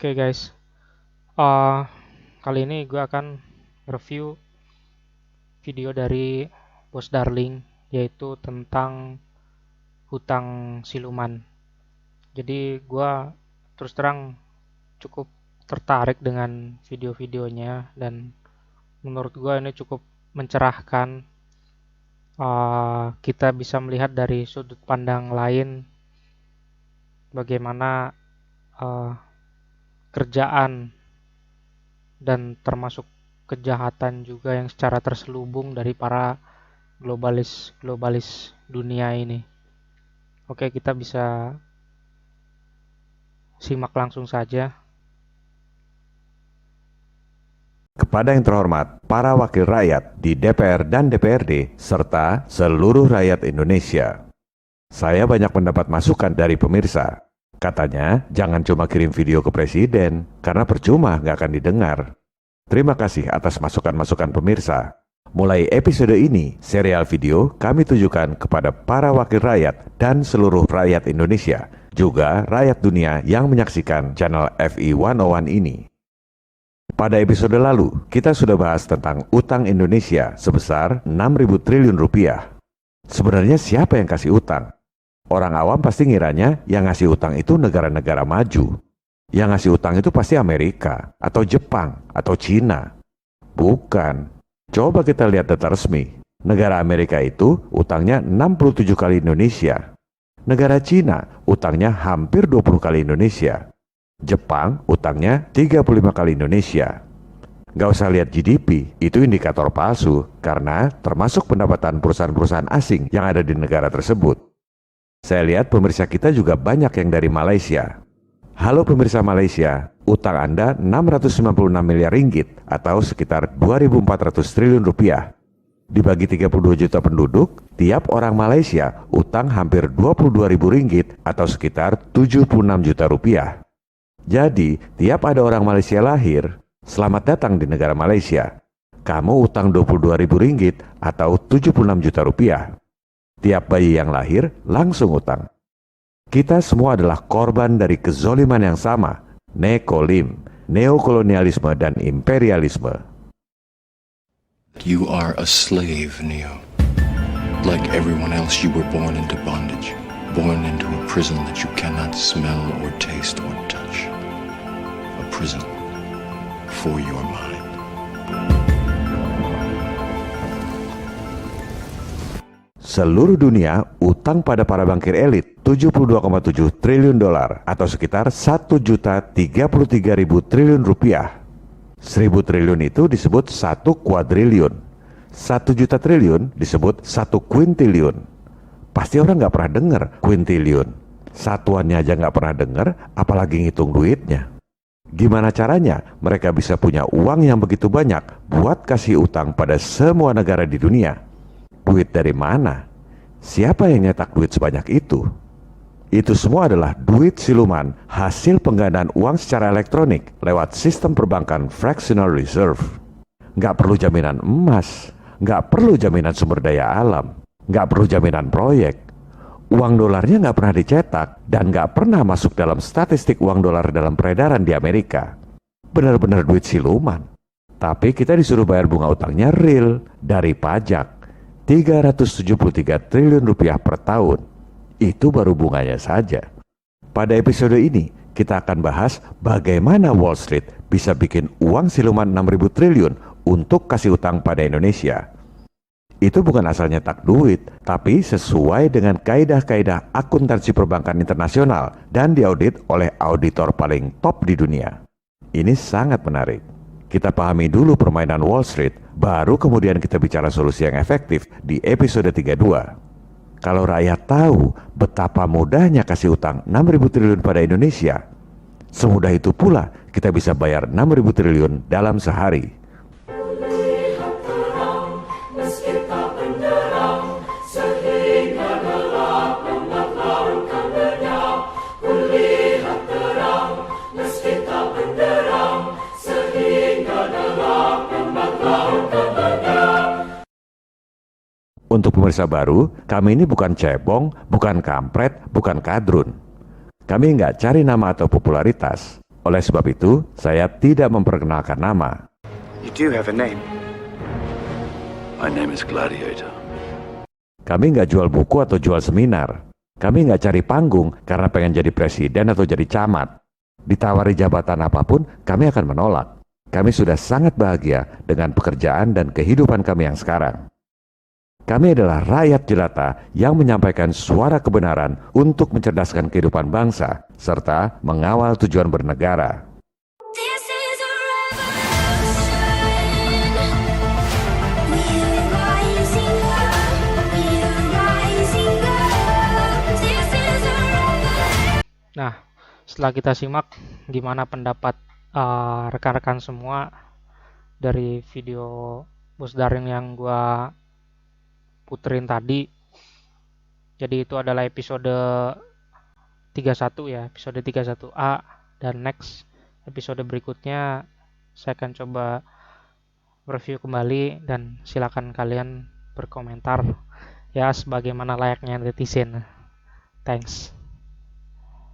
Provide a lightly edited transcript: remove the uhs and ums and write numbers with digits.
Oke guys, eh kali ini gue akan review video dari Bos Darling, yaitu tentang hutang siluman. Jadi gue terus terang cukup tertarik dengan video-videonya dan menurut gue ini cukup mencerahkan. Kita bisa melihat dari sudut pandang lain bagaimana eh, kerjaan dan termasuk kejahatan juga yang secara terselubung dari para globalis dunia ini. Oke, kita bisa simak langsung saja. Kepada yang terhormat, para wakil rakyat di DPR dan DPRD, serta seluruh rakyat Indonesia. Saya banyak mendapat masukan dari pemirsa. Katanya, jangan cuma kirim video ke presiden, karena percuma nggak akan didengar. Terima kasih atas masukan-masukan pemirsa. Mulai episode ini, serial video kami tujukan kepada para wakil rakyat dan seluruh rakyat Indonesia, juga rakyat dunia yang menyaksikan channel FI 101 ini. Pada episode lalu, kita sudah bahas tentang utang Indonesia sebesar 6.000 triliun rupiah. Sebenarnya siapa yang kasih utang? Orang awam pasti ngiranya yang ngasih utang itu negara-negara maju. Yang ngasih utang itu pasti Amerika, atau Jepang, atau Cina. Bukan. Coba kita lihat data resmi. Negara Amerika itu utangnya 67 kali Indonesia. Negara Cina utangnya hampir 20 kali Indonesia. Jepang utangnya 35 kali Indonesia. Nggak usah lihat GDP, itu indikator palsu karena termasuk pendapatan perusahaan-perusahaan asing yang ada di negara tersebut. Saya lihat pemirsa kita juga banyak yang dari Malaysia. Halo pemirsa Malaysia, utang Anda 696 miliar ringgit atau sekitar 2.400 triliun rupiah. Dibagi 32 juta penduduk, tiap orang Malaysia utang hampir 22.000 ringgit atau sekitar 76 juta rupiah. Jadi, tiap ada orang Malaysia lahir, selamat datang di negara Malaysia. Kamu utang 22.000 ringgit atau 76 juta rupiah. Tiap bayi yang lahir langsung utang. Kita semua adalah korban dari kezoliman yang sama, nekolim, neokolonialisme dan imperialisme. You are a slave, Neo. Like everyone else, you were born into bondage. Born into a prison that you cannot smell or taste or touch. A prison for your mind. Seluruh dunia utang pada para bankir elit 72,7 triliun dolar atau sekitar 1.033.000 triliun rupiah. 1.000 triliun itu disebut 1 kuadriliun. 1 juta triliun disebut 1 kuintiliun. Pasti orang nggak pernah dengar kuintiliun. Satuannya aja nggak pernah dengar, apalagi ngitung duitnya. Gimana caranya mereka bisa punya uang yang begitu banyak buat kasih utang pada semua negara di dunia? Duit dari mana? Siapa yang nyetak duit sebanyak itu? Itu semua adalah duit siluman hasil penggandaan uang secara elektronik lewat sistem perbankan fractional reserve. Nggak perlu jaminan emas, nggak perlu jaminan sumber daya alam, nggak perlu jaminan proyek. Uang dolarnya nggak pernah dicetak dan nggak pernah masuk dalam statistik uang dolar dalam peredaran di Amerika. Benar-benar duit siluman. Tapi kita disuruh bayar bunga utangnya real dari pajak. 373 triliun rupiah per tahun. Itu baru bunganya saja. Pada episode ini, kita akan bahas bagaimana Wall Street bisa bikin uang siluman 6.000 triliun untuk kasih utang pada Indonesia. Itu bukan asal nyetak duit, tapi sesuai dengan kaidah-kaidah akuntansi perbankan internasional dan diaudit oleh auditor paling top di dunia. Ini sangat menarik. Kita pahami dulu permainan Wall Street, baru kemudian kita bicara solusi yang efektif di episode 32. Kalau rakyat tahu betapa mudahnya kasih utang 6.000 triliun pada Indonesia, semudah itu pula kita bisa bayar 6.000 triliun dalam sehari. Untuk pemirsa baru, kami ini bukan cebong, bukan kampret, bukan kadrun. Kami nggak cari nama atau popularitas. Oleh sebab itu, saya tidak memperkenalkan nama. You do have a name. My name is Gladiator. Kami nggak jual buku atau jual seminar. Kami nggak cari panggung karena pengen jadi presiden atau jadi camat. Ditawari jabatan apapun, kami akan menolak. Kami sudah sangat bahagia dengan pekerjaan dan kehidupan kami yang sekarang. Kami adalah rakyat jelata yang menyampaikan suara kebenaran untuk mencerdaskan kehidupan bangsa, serta mengawal tujuan bernegara. This is a revolution. We're rising up. We're rising up. This is a revolution. Nah, setelah kita simak gimana pendapat rekan-rekan semua dari video Bos Daring yang gua puterin tadi. Jadi itu adalah episode 31 ya, episode 31A, dan next episode berikutnya saya akan coba review kembali dan silakan kalian berkomentar ya sebagaimana layaknya netizen. Thanks.